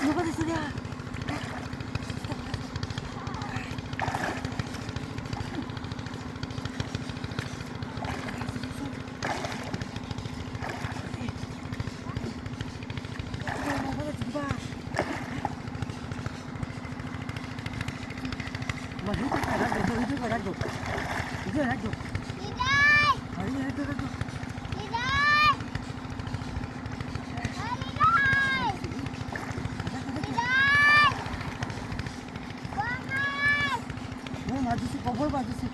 নৌকা দিছে দিয়া খবর বাজছে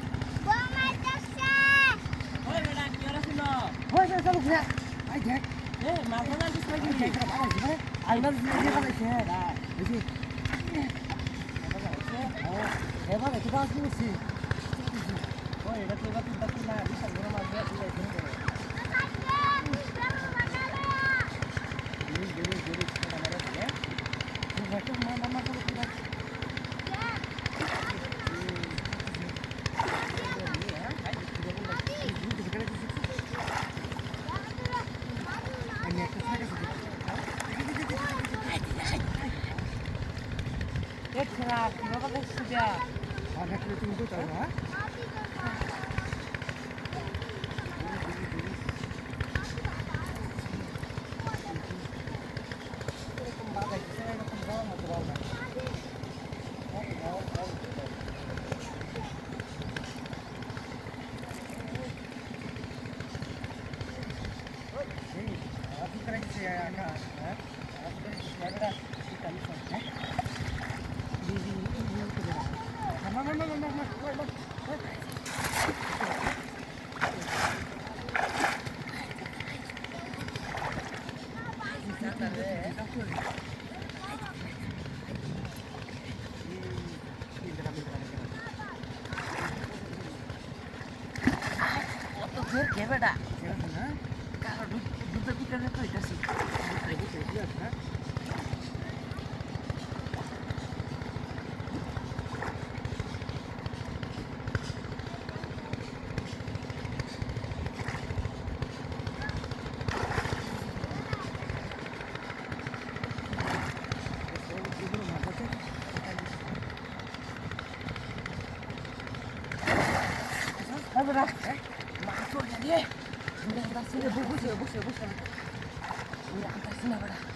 আই দেখ এ মাথা না দিস নাকি আলমার দিয়ে খাইছে বুঝি এবার একটু বাস দিছি ওই এটা তো বাকি না বিশাল বড় মাছ দিয়ে দিয়েছে Extra, no va a estudiar. Ahora que le tengo que trabajar. ¿Qué verdad? Claro, no te pican esto y casi. ¿Verdad? Masuk jadi. Udah atas sini bus ya. Udah atas sini berada.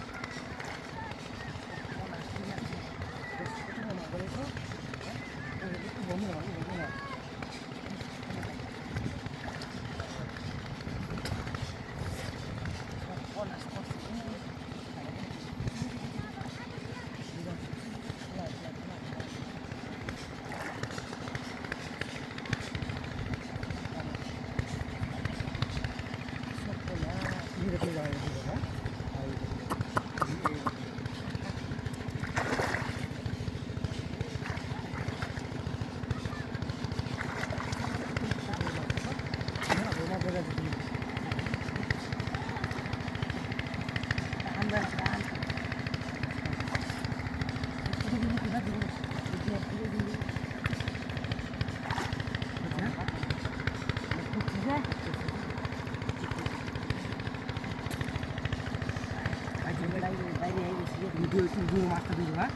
Video master dulu ha.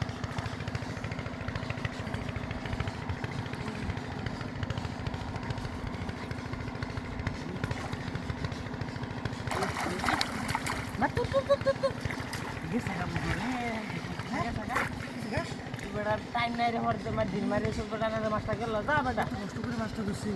Tuh. Ini saya begini. Saya. Time নাই রে হরতে মার দিন মারে সব বড় না মাছটা গেল যা বেটা নষ্ট করে মাছটা দিছি